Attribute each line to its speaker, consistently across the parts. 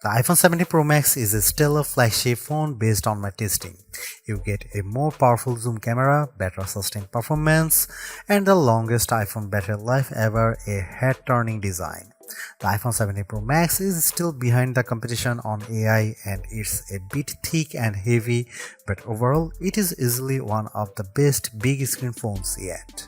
Speaker 1: The iPhone 17 Pro Max is a stellar flagship phone based on my testing. You get a more powerful zoom camera, better sustained performance, and the longest iPhone battery life ever, a head-turning design. The iPhone 17 Pro Max is still behind the competition on AI and it's a bit thick and heavy, but overall it is easily one of the best big screen phones yet.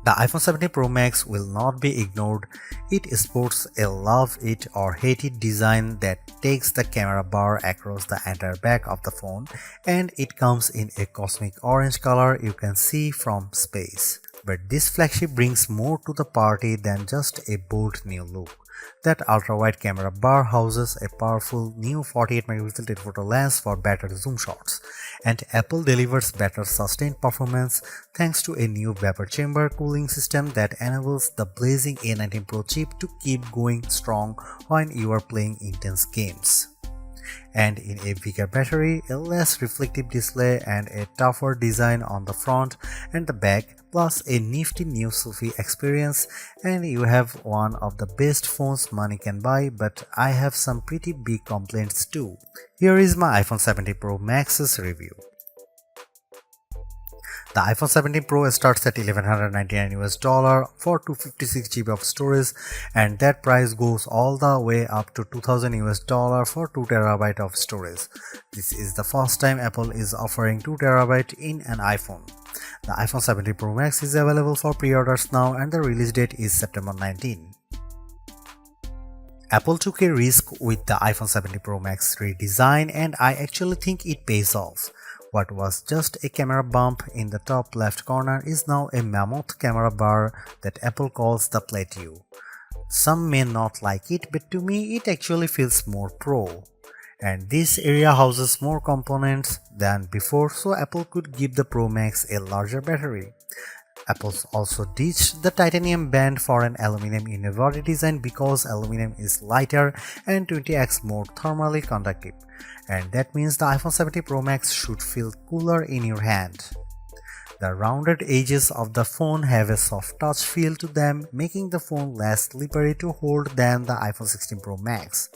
Speaker 1: The iPhone 17 Pro Max will not be ignored. It sports a love it or hate it design that takes the camera bar across the entire back of the phone, and it comes in a cosmic orange color you can see from space. But this flagship brings more to the party than just a bold new look. That ultra-wide camera bar houses a powerful new 48MP telephoto lens for better zoom shots, and Apple delivers better sustained performance thanks to a new vapor chamber cooling system that enables the blazing A19 Pro chip to keep going strong when you are playing intense games. And in a bigger battery, a less reflective display, and a tougher design on the front and the back, plus a nifty new selfie experience, and you have one of the best phones money can buy. But I have some pretty big complaints too. Here is my iPhone 17 Pro Max's review. The iPhone 17 Pro starts at $1,199 for 256GB of storage, and that price goes all the way up to $2,000 for 2TB of storage. This is the first time Apple is offering 2TB in an iPhone. The iPhone 17 Pro Max is available for pre-orders now, and the release date is September 19. Apple took a risk with the iPhone 17 Pro Max redesign, and I actually think it pays off. What was just a camera bump in the top left corner is now a mammoth camera bar that Apple calls the plateau. Some may not like it, but to me it actually feels more pro. And this area houses more components than before, so Apple could give the Pro Max a larger battery. Apple also ditched the titanium band for an aluminum unibody design because aluminum is lighter and 20x more thermally conductive, and that means the iPhone 17 Pro Max should feel cooler in your hand. The rounded edges of the phone have a soft touch feel to them, making the phone less slippery to hold than the iPhone 16 Pro Max.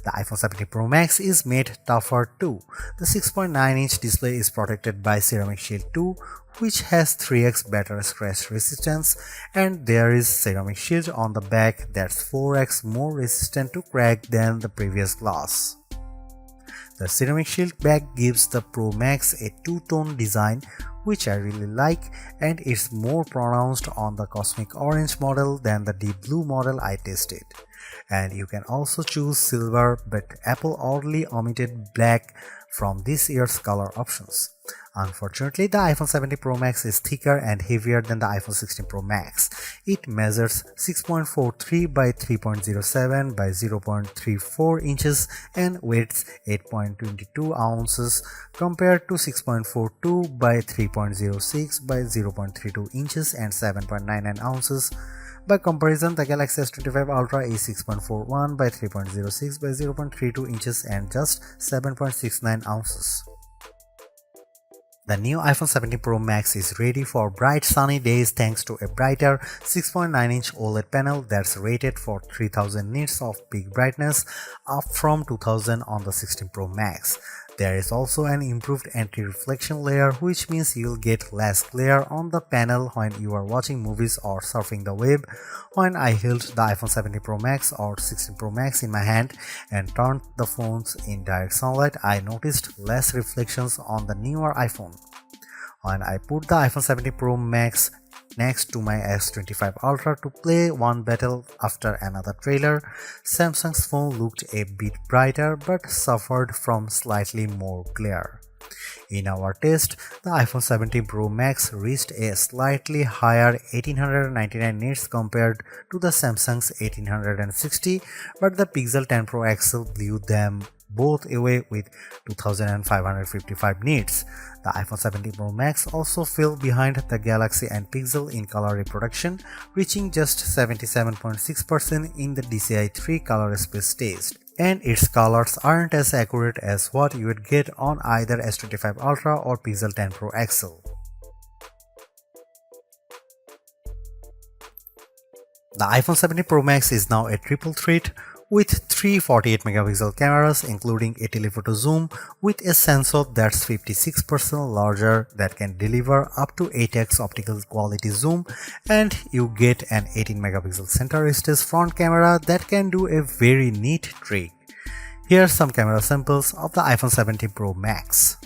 Speaker 1: The iPhone 17 Pro Max is made tougher too. The 6.9-inch display is protected by Ceramic Shield 2, which has 3x better scratch resistance, and there is Ceramic Shield on the back that's 4x more resistant to crack than the previous glass. The Ceramic Shield back gives the Pro Max a two-tone design, which I really like, and it's more pronounced on the Cosmic Orange model than the Deep Blue model I tested. And you can also choose silver, but Apple oddly omitted black from this year's color options. Unfortunately, the iPhone 17 Pro Max is thicker and heavier than the iPhone 16 Pro Max. It measures 6.43 by 3.07 by 0.34 inches and weighs 8.22 ounces compared to 6.42 by 3.06 by 0.32 inches and 7.99 ounces. By comparison, the Galaxy S25 Ultra is 6.41 by 3.06 by 0.32 inches and just 7.69 ounces. The new iPhone 17 Pro Max is ready for bright sunny days thanks to a brighter 6.9-inch OLED panel that's rated for 3000 nits of peak brightness, up from 2000 on the 16 Pro Max. There is also an improved anti-reflection layer, which means you'll get less glare on the panel when you are watching movies or surfing the web. When I held the iPhone 17 Pro Max or 16 Pro Max in my hand and turned the phones in direct sunlight, I noticed less reflections on the newer iPhone. When I put the iPhone 17 Pro Max next to my S25 Ultra to play one battle after another trailer, Samsung's phone looked a bit brighter but suffered from slightly more glare. In our test, the iPhone 17 Pro Max reached a slightly higher 1899 nits compared to the Samsung's 1860, but the Pixel 10 Pro XL blew them both away with 2555 nits. The iPhone 17 Pro Max also fell behind the Galaxy and Pixel in color reproduction, reaching just 77.6% in the DCI-3 color space test. And its colors aren't as accurate as what you would get on either S25 Ultra or Pixel 10 Pro XL. The iPhone 17 Pro Max is now a triple threat with three 48 megapixel cameras including a telephoto zoom with a sensor that's 56% larger that can deliver up to 8x optical quality zoom, and you get an 18 megapixel center stage front camera that can do a very neat trick. Here are some camera samples of the iPhone 17 Pro Max.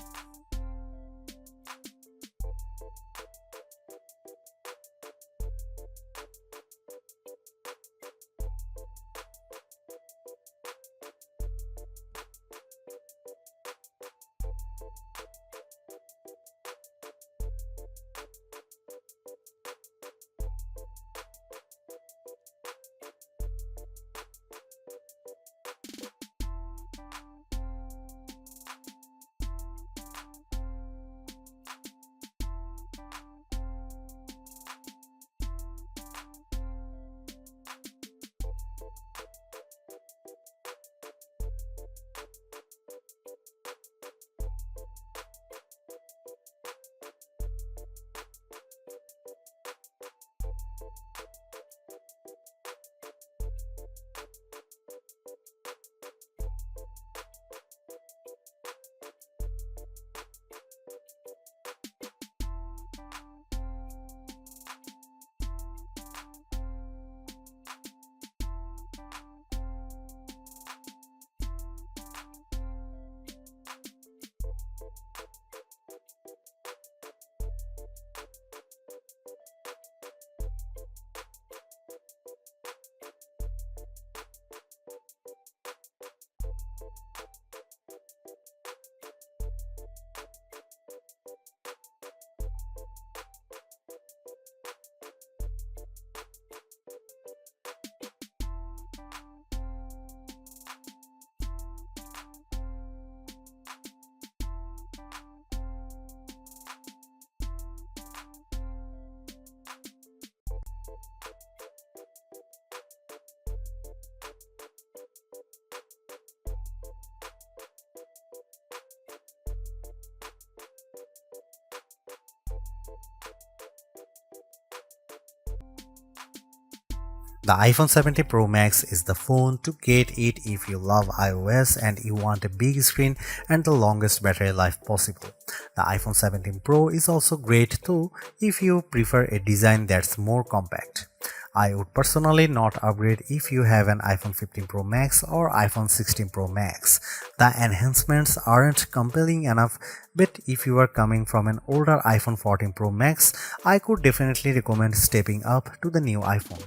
Speaker 1: The iPhone 17 Pro Max is the phone to get it if you love iOS and you want a big screen and the longest battery life possible. The iPhone 17 Pro is also great too if you prefer a design that's more compact. I would personally not upgrade if you have an iPhone 15 Pro Max or iPhone 16 Pro Max. The enhancements aren't compelling enough, but if you are coming from an older iPhone 14 Pro Max, I could definitely recommend stepping up to the new iPhone.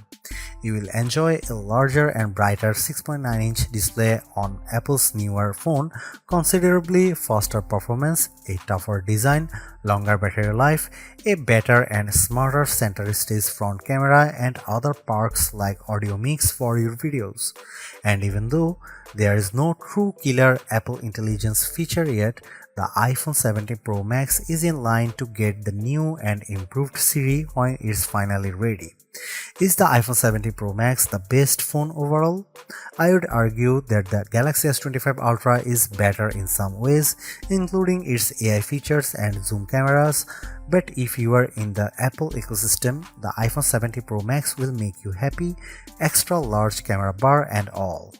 Speaker 1: You will enjoy a larger and brighter 6.9-inch display on Apple's newer phone, considerably faster performance, a tougher design, longer battery life, a better and smarter center stage front camera, and other perks like audio mix for your videos. And even though there is no true killer Apple Intelligence feature yet, the iPhone 17 Pro Max is in line to get the new and improved Siri when it's finally ready. Is the iPhone 17 Pro Max the best phone overall? I would argue that the Galaxy S25 Ultra is better in some ways, including its AI features and zoom cameras, but if you are in the Apple ecosystem, the iPhone 17 Pro Max will make you happy, extra large camera bar and all.